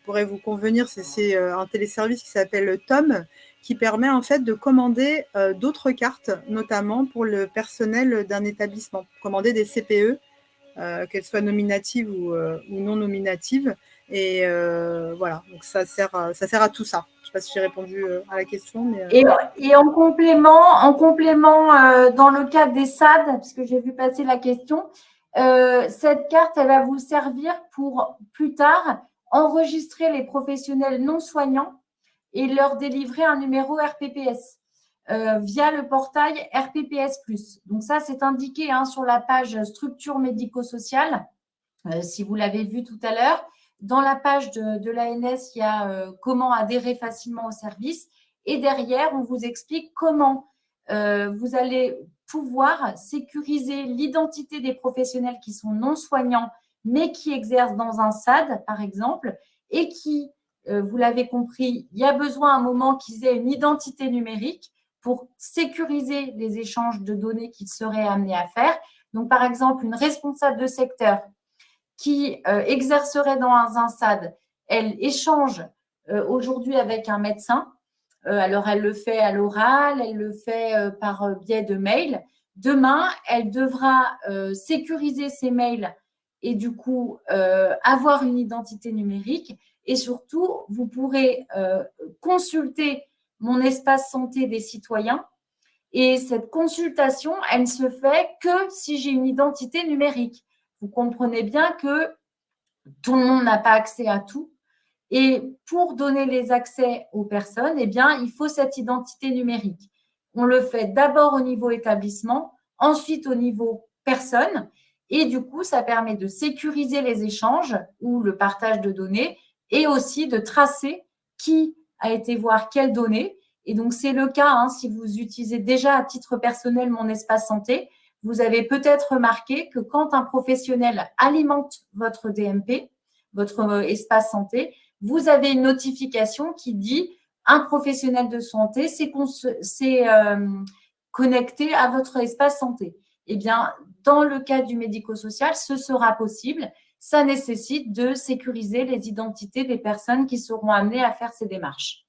pourrait vous convenir, c'est un téléservice qui s'appelle Tom, qui permet en fait de commander d'autres cartes, notamment pour le personnel d'un établissement, commander des CPE, qu'elles soient nominatives ou non nominatives. Et voilà, donc ça sert à tout ça. Je ne sais pas si j'ai répondu à la question. Mais, Et en complément, dans le cadre des SAD, puisque j'ai vu passer la question, cette carte, elle va vous servir pour plus tard enregistrer les professionnels non soignants et leur délivrer un numéro RPPS via le portail RPPS+. Donc ça, c'est indiqué sur la page structure médico-sociale, si vous l'avez vu tout à l'heure. Dans la page de l'ANS, il y a comment adhérer facilement au service. Et derrière, on vous explique comment vous allez pouvoir sécuriser l'identité des professionnels qui sont non soignants, mais qui exercent dans un SAD, par exemple, et qui, vous l'avez compris, il y a besoin à un moment qu'ils aient une identité numérique pour sécuriser les échanges de données qu'ils seraient amenés à faire. Donc, par exemple, une responsable de secteur qui exercerait dans un SAD, elle échange aujourd'hui avec un médecin. Alors, elle le fait à l'oral, elle le fait par biais de mail. Demain, elle devra sécuriser ses mails et du coup avoir une identité numérique. Et surtout, vous pourrez consulter mon espace santé des citoyens. Et cette consultation, elle ne se fait que si j'ai une identité numérique. Vous comprenez bien que tout le monde n'a pas accès à tout. Et pour donner les accès aux personnes, eh bien, il faut cette identité numérique. On le fait d'abord au niveau établissement, ensuite au niveau personne. Et du coup, ça permet de sécuriser les échanges ou le partage de données et aussi de tracer qui a été voir quelles données. Et donc, c'est le cas si vous utilisez déjà à titre personnel mon espace santé. Vous avez peut-être remarqué que quand un professionnel alimente votre DMP, votre espace santé, vous avez une notification qui dit un professionnel de santé s'est connecté à votre espace santé. Eh bien, dans le cas du médico-social, ce sera possible ça nécessite de sécuriser les identités des personnes qui seront amenées à faire ces démarches.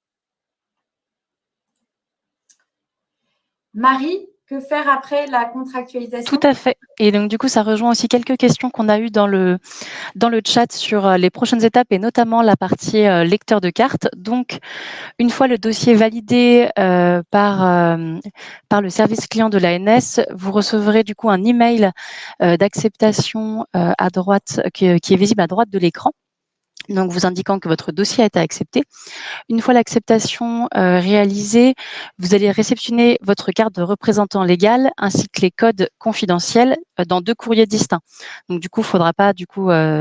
Marie, que faire après la contractualisation? Tout à fait. Et donc, du coup, ça rejoint aussi quelques questions qu'on a eues dans le chat sur les prochaines étapes et notamment la partie lecteur de cartes. Donc, une fois le dossier validé par le service client de l'ANS, vous recevrez du coup un email d'acceptation à droite qui est visible à droite de l'écran. Donc, vous indiquant que votre dossier a été accepté. Une fois l'acceptation réalisée, vous allez réceptionner votre carte de représentant légal ainsi que les codes confidentiels dans 2 courriers distincts. Donc, du coup, il ne faudra pas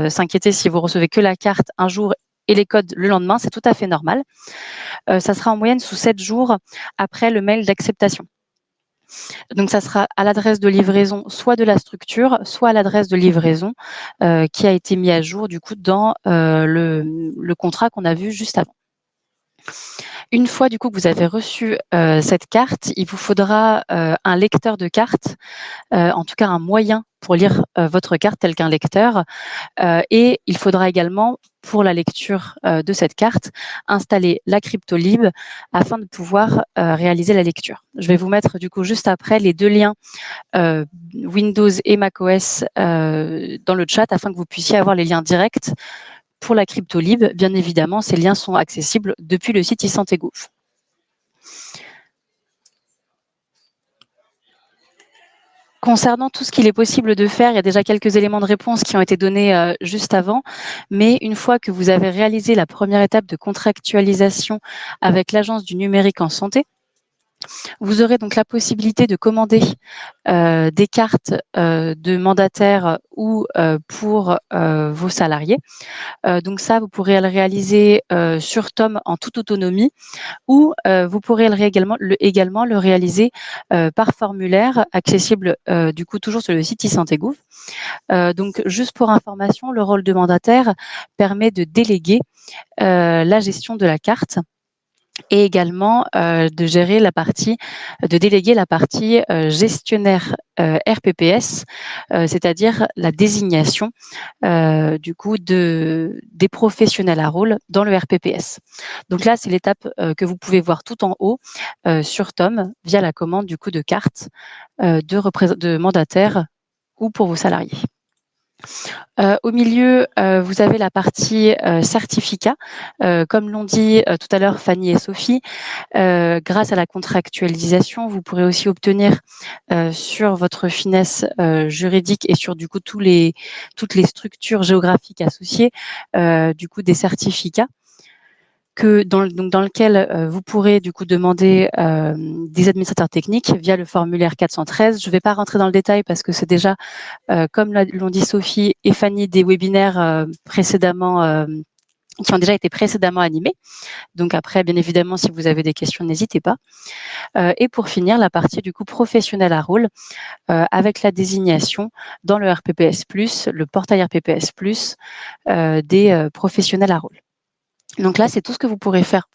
s'inquiéter si vous recevez que la carte un jour et les codes le lendemain, c'est tout à fait normal. Ça sera en moyenne sous 7 jours après le mail d'acceptation. Donc, ça sera à l'adresse de livraison soit de la structure, soit à l'adresse de livraison qui a été mis à jour du coup dans le contrat qu'on a vu juste avant. Une fois du coup que vous avez reçu cette carte, il vous faudra un lecteur de carte, en tout cas un moyen pour lire votre carte tel qu'un lecteur. Et il faudra également, pour la lecture de cette carte, installer la Cryptolib afin de pouvoir réaliser la lecture. Je vais vous mettre du coup juste après les 2 liens Windows et macOS dans le chat afin que vous puissiez avoir les liens directs. Pour la Cryptolib, bien évidemment, ces liens sont accessibles depuis le site e-santé-gouv. Concernant tout ce qu'il est possible de faire, il y a déjà quelques éléments de réponse qui ont été donnés juste avant, mais une fois que vous avez réalisé la première étape de contractualisation avec l'Agence du numérique en santé, vous aurez donc la possibilité de commander des cartes de mandataires ou pour vos salariés. Donc ça, vous pourrez le réaliser sur Tom en toute autonomie ou vous pourrez également le réaliser par formulaire accessible du coup toujours sur le site e-santé-gouv. Donc juste pour information, le rôle de mandataire permet de déléguer la gestion de la carte et également de déléguer la partie gestionnaire RPPS, c'est-à-dire la désignation du coup des professionnels à rôle dans le RPPS. Donc là, c'est l'étape que vous pouvez voir tout en haut sur Tom via la commande du coup de carte de mandataire ou pour vos salariés. Au milieu, vous avez la partie certificat. Comme l'ont dit tout à l'heure Fanny et Sophie, grâce à la contractualisation, vous pourrez aussi obtenir sur votre finesse juridique et sur du coup toutes les structures géographiques associées du coup des certificats dans lequel vous pourrez du coup demander des administrateurs techniques via le formulaire 413. Je ne vais pas rentrer dans le détail parce que c'est déjà, comme l'ont dit Sophie et Fanny, des webinaires qui ont déjà été précédemment animés. Donc après, bien évidemment, si vous avez des questions, n'hésitez pas. Et pour finir, la partie du coup professionnel à rôle avec la désignation dans le RPPS+, le portail RPPS+, des professionnels à rôle. Donc là, c'est tout ce que vous pourrez faire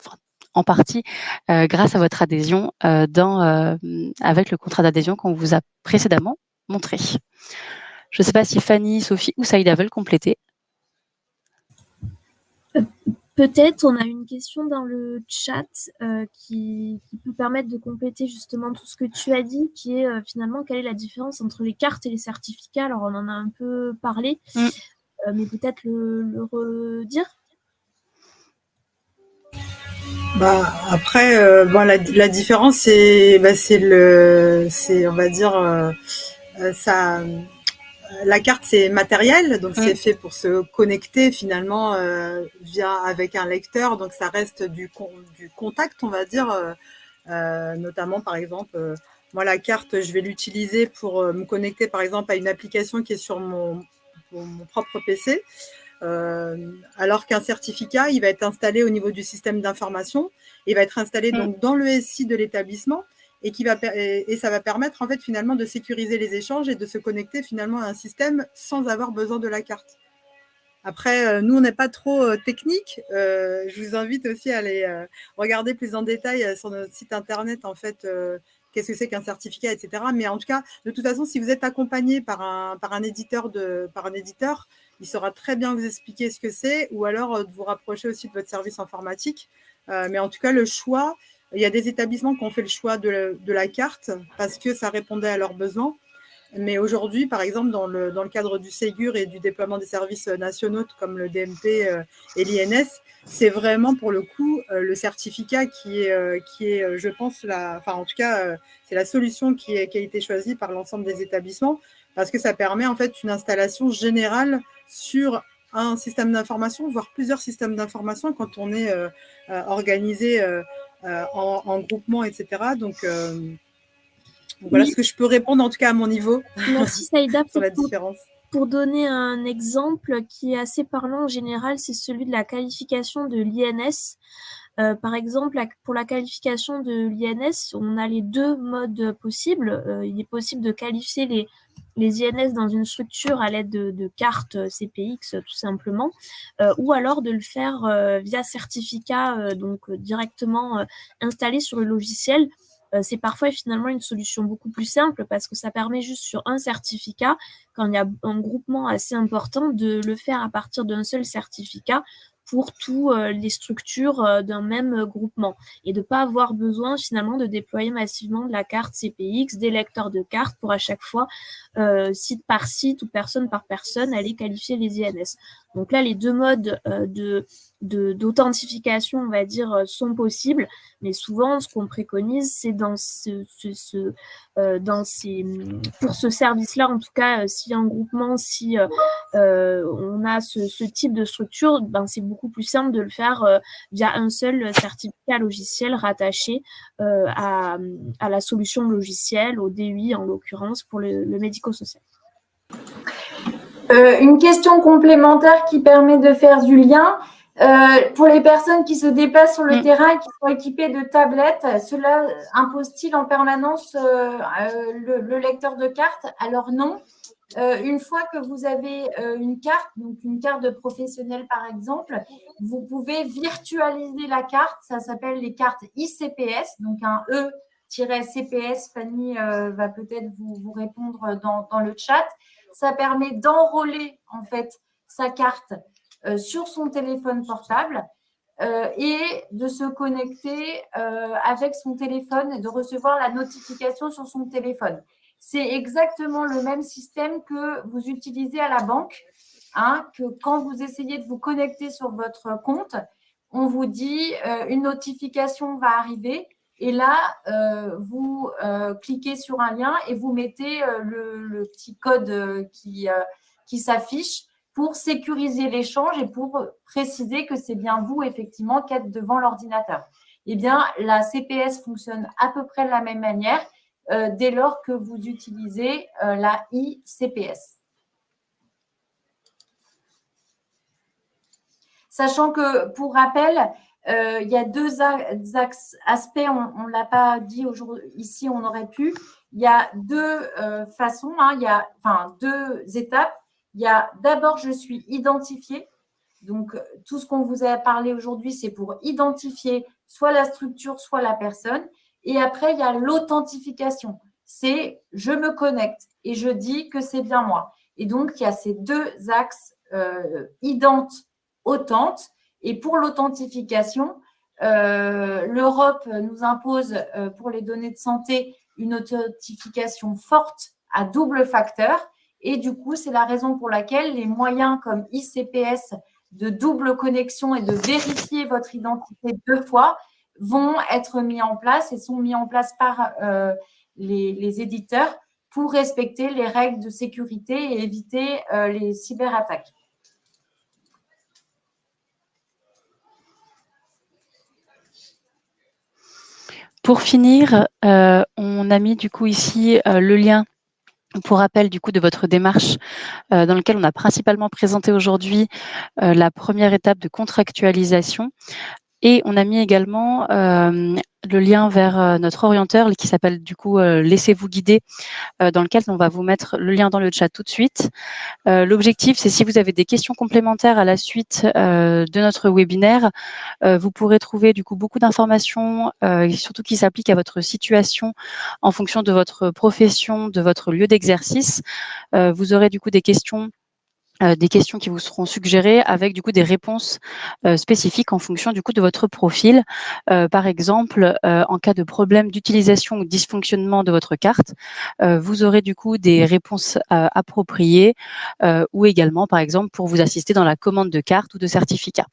en partie grâce à votre adhésion avec le contrat d'adhésion qu'on vous a précédemment montré. Je ne sais pas si Fanny, Sophie ou Saïda veulent compléter. Peut-être, on a une question dans le chat qui peut permettre de compléter justement tout ce que tu as dit, qui est finalement quelle est la différence entre les cartes et les certificats. Alors, on en a un peu parlé, mais peut-être le redire. Après, la différence, c'est on va dire, la carte, c'est matériel, donc c'est fait pour se connecter finalement avec un lecteur, donc ça reste du contact, on va dire, notamment par exemple, moi la carte, je vais l'utiliser pour me connecter par exemple à une application qui est sur mon propre PC. Alors qu'un certificat, il va être installé au niveau du système d'information, il va être installé donc dans le SI de l'établissement et ça va permettre en fait finalement de sécuriser les échanges et de se connecter finalement à un système sans avoir besoin de la carte. Après, nous, on n'est pas trop technique. Je vous invite aussi à aller regarder plus en détail sur notre site internet en fait qu'est-ce que c'est qu'un certificat, etc. Mais en tout cas, de toute façon, si vous êtes accompagné par un éditeur, il saura très bien vous expliquer ce que c'est, ou alors de vous rapprocher aussi de votre service informatique. Mais en tout cas, le choix, il y a des établissements qui ont fait le choix de la carte parce que ça répondait à leurs besoins. Mais aujourd'hui, par exemple, dans le cadre du Ségur et du déploiement des services nationaux comme le DMP et l'INS, c'est vraiment pour le coup le certificat qui est je pense, en tout cas, c'est la solution qui a été choisie par l'ensemble des établissements parce que ça permet en fait une installation générale sur un système d'information, voire plusieurs systèmes d'information quand on est organisé en groupement, etc. Donc, voilà ce que je peux répondre en tout cas à mon niveau. Merci Saïda sur la différence. Pour donner un exemple qui est assez parlant en général, c'est celui de la qualification de l'INS. Par exemple, pour la qualification de l'INS, on a les deux modes possibles. Il est possible de qualifier les INS dans une structure à l'aide de cartes CPX tout simplement, ou alors de le faire via certificat, donc directement installé sur le logiciel. C'est parfois finalement une solution beaucoup plus simple parce que ça permet juste sur un certificat, quand il y a un groupement assez important, de le faire à partir d'un seul certificat pour toutes les structures d'un même groupement et de ne pas avoir besoin finalement de déployer massivement de la carte CPX, des lecteurs de cartes pour à chaque fois, site par site ou personne par personne, aller qualifier les INS. Donc là, les deux modes d'authentification, on va dire, sont possibles, mais souvent, ce qu'on préconise, c'est pour ce service-là, en tout cas, si un groupement, si on a ce type de structure, ben, c'est beaucoup plus simple de le faire via un seul certificat logiciel rattaché à la solution logicielle, au DUI en l'occurrence, pour le médico-social. Une question complémentaire qui permet de faire du lien. Pour les personnes qui se déplacent sur le terrain et qui sont équipées de tablettes, cela impose-t-il en permanence le lecteur de carte? Alors non. Une fois que vous avez une carte, donc une carte de professionnel par exemple, vous pouvez virtualiser la carte. Ça s'appelle les cartes ICPS, donc un E-CPS. Fanny va peut-être vous répondre dans le chat. Ça permet d'enrôler en fait sa carte sur son téléphone portable et de se connecter avec son téléphone et de recevoir la notification sur son téléphone. C'est exactement le même système que vous utilisez à la banque, hein, que quand vous essayez de vous connecter sur votre compte, on vous dit une notification va arriver et là, vous cliquez sur un lien et vous mettez le petit code qui s'affiche pour sécuriser l'échange et pour préciser que c'est bien vous, effectivement, qui êtes devant l'ordinateur. Eh bien, la CPS fonctionne à peu près de la même manière dès lors que vous utilisez la ICPS. Sachant que, pour rappel, il y a deux aspects, on ne l'a pas dit aujourd'hui, ici, on aurait pu. Il y a deux façons, hein, il y a deux étapes. Il y a d'abord, je suis identifié. Donc, tout ce qu'on vous a parlé aujourd'hui, c'est pour identifier soit la structure, soit la personne. Et après, il y a l'authentification. C'est je me connecte et je dis que c'est bien moi. Et donc, il y a ces deux axes ident-authentique. Et pour l'authentification, l'Europe nous impose pour les données de santé une authentification forte à double facteur. Et du coup, c'est la raison pour laquelle les moyens comme ICPS de double connexion et de vérifier votre identité 2 fois vont être mis en place et sont mis en place par les éditeurs pour respecter les règles de sécurité et éviter les cyberattaques. Pour finir, on a mis du coup ici le lien pour rappel du coup de votre démarche dans lequel on a principalement présenté aujourd'hui la première étape de contractualisation. Et on a mis également le lien vers notre orienteur qui s'appelle du coup Laissez-vous guider, dans lequel on va vous mettre le lien dans le chat tout de suite. L'objectif, c'est si vous avez des questions complémentaires à la suite de notre webinaire, vous pourrez trouver du coup beaucoup d'informations, surtout qui s'appliquent à votre situation en fonction de votre profession, de votre lieu d'exercice. Vous aurez du coup des questions des questions qui vous seront suggérées avec du coup des réponses spécifiques en fonction du coup de votre profil. Par exemple, en cas de problème d'utilisation ou dysfonctionnement de votre carte, vous aurez du coup des réponses appropriées ou également par exemple pour vous assister dans la commande de carte ou de certificat.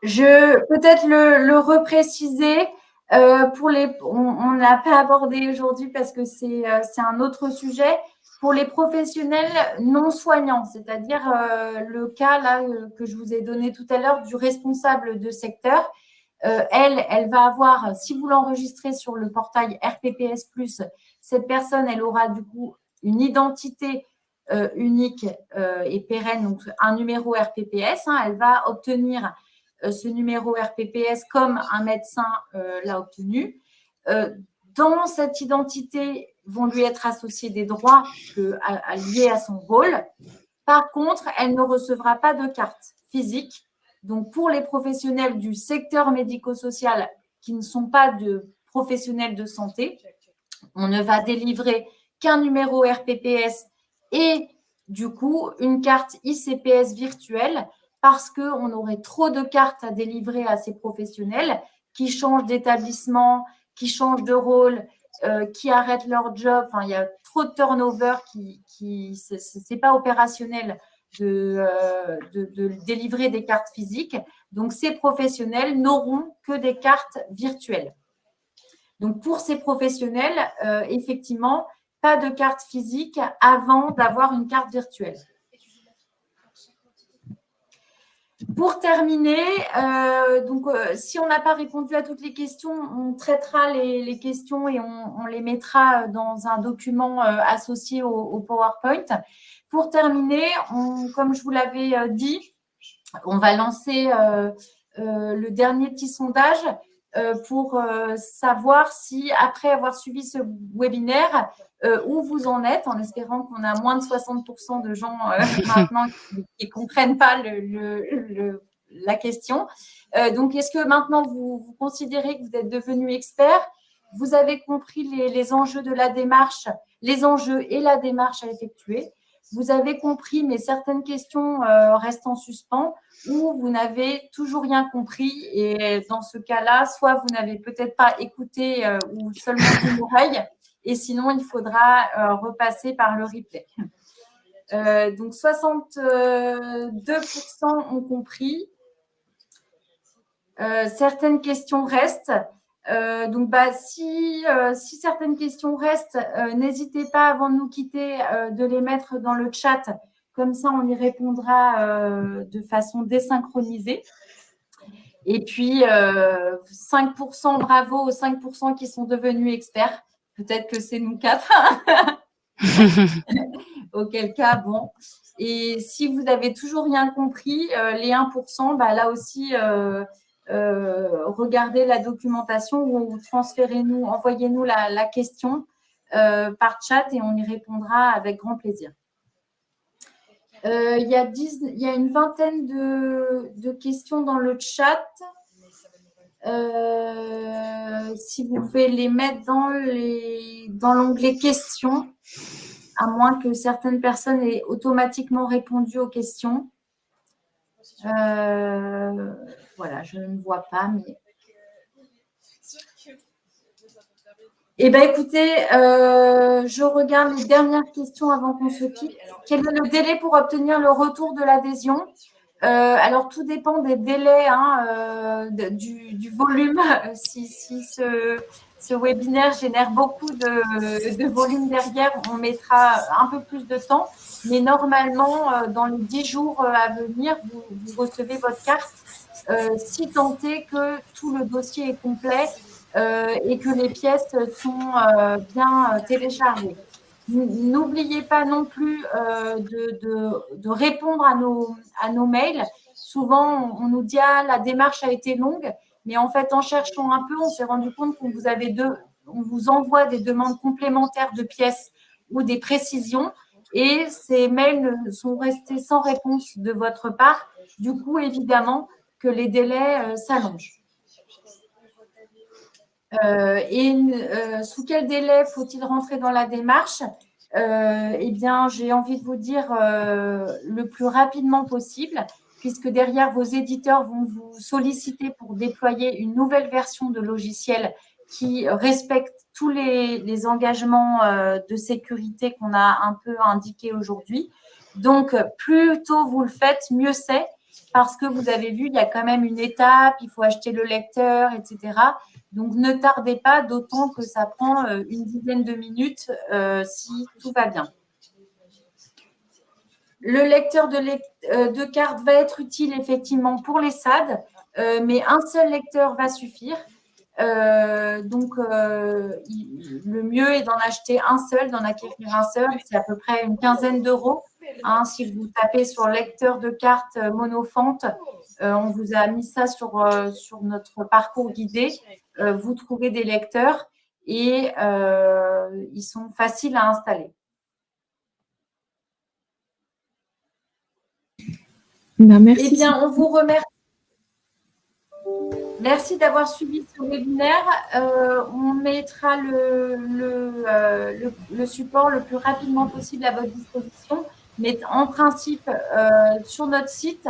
Peut-être le repréciser. On n'a pas abordé aujourd'hui parce que c'est un autre sujet. Pour les professionnels non soignants, c'est-à-dire le cas là que je vous ai donné tout à l'heure du responsable de secteur, elle va avoir, si vous l'enregistrez sur le portail RPPS+, cette personne, elle aura du coup une identité unique et pérenne, donc un numéro RPPS. Elle va obtenir ce numéro RPPS comme un médecin l'a obtenu. Dans cette identité vont lui être associés des droits liés à son rôle. Par contre, elle ne recevra pas de carte physique. Donc, pour les professionnels du secteur médico-social qui ne sont pas de professionnels de santé, on ne va délivrer qu'un numéro RPPS et du coup une carte ICPS virtuelle parce qu'on aurait trop de cartes à délivrer à ces professionnels qui changent d'établissement, qui changent de rôle, qui arrêtent leur job. Enfin, il y a trop de turnover c'est pas opérationnel de délivrer des cartes physiques. Donc, ces professionnels n'auront que des cartes virtuelles. Donc, pour ces professionnels, effectivement, pas de carte physique avant d'avoir une carte virtuelle. Pour terminer, si on n'a pas répondu à toutes les questions, on traitera les questions et on les mettra dans un document associé au PowerPoint. Pour terminer, comme je vous l'avais dit, on va lancer le dernier petit sondage pour savoir si, après avoir suivi ce webinaire, où vous en êtes, en espérant qu'on a moins de 60% de gens maintenant qui ne comprennent pas la question. Donc, est-ce que maintenant, vous considérez que vous êtes devenu expert? Vous avez compris les enjeux de la démarche, les enjeux et la démarche à effectuer. Vous avez compris, mais certaines questions restent en suspens ou vous n'avez toujours rien compris. Et dans ce cas-là, soit vous n'avez peut-être pas écouté ou seulement d'une oreille, et sinon, il faudra repasser par le replay. Donc, 62% ont compris. Certaines questions restent. Si certaines questions restent, n'hésitez pas avant de nous quitter de les mettre dans le chat. Comme ça, on y répondra de façon désynchronisée. Et puis, 5%, bravo aux 5% qui sont devenus experts. Peut-être que c'est nous 4. Auquel cas, bon. Et si vous n'avez toujours rien compris, les 1%, là aussi, regardez la documentation ou transférez-nous, envoyez-nous la question par chat et on y répondra avec grand plaisir. Il y a une vingtaine de questions dans le chat. Si vous pouvez les mettre dans l'onglet questions, à moins que certaines personnes aient automatiquement répondu aux questions. Voilà, je ne vois pas, mais… Eh bien, écoutez, je regarde les dernières questions avant qu'on se quitte. Quel est le délai pour obtenir le retour de l'adhésion? Alors, tout dépend des délais, du volume. Si ce webinaire génère beaucoup de volume derrière, on mettra un peu plus de temps. Mais normalement, dans les 10 jours à venir, vous recevez votre carte, si tant est que tout le dossier est complet et que les pièces sont bien téléchargées. N'oubliez pas non plus de répondre à nos mails. Souvent, on nous dit « Ah, la démarche a été longue », mais en fait, en cherchant un peu, on s'est rendu compte qu'on vous envoie des demandes complémentaires de pièces ou des précisions et ces mails sont restés sans réponse de votre part. Du coup, évidemment, que les délais s'allongent. Sous quel délai faut-il rentrer dans la démarche? Eh bien, j'ai envie de vous dire le plus rapidement possible, puisque derrière, vos éditeurs vont vous solliciter pour déployer une nouvelle version de logiciel qui respecte tous les engagements de sécurité qu'on a un peu indiqués aujourd'hui. Donc, plus tôt vous le faites, mieux c'est, parce que vous avez vu, il y a quand même une étape, il faut acheter le lecteur, etc. Donc, ne tardez pas, d'autant que ça prend une dizaine de minutes si tout va bien. Le lecteur de cartes va être utile effectivement pour les SAD, mais un seul lecteur va suffire. Le mieux est d'en acheter un seul, d'en acquérir un seul. C'est à peu près une quinzaine d'euros. Hein, si vous tapez sur lecteur de cartes Monophante, on vous a mis ça sur notre parcours guidé. Vous trouvez des lecteurs et ils sont faciles à installer. Merci. Eh bien, on vous remercie. Merci d'avoir suivi ce webinaire. On mettra le support le plus rapidement possible à votre disposition, mais en principe, sur notre site,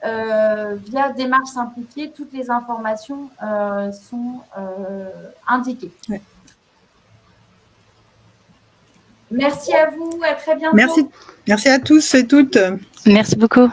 via démarche simplifiée, toutes les informations sont indiquées. Ouais. Merci à vous, à très bientôt. Merci à tous et toutes. Merci beaucoup.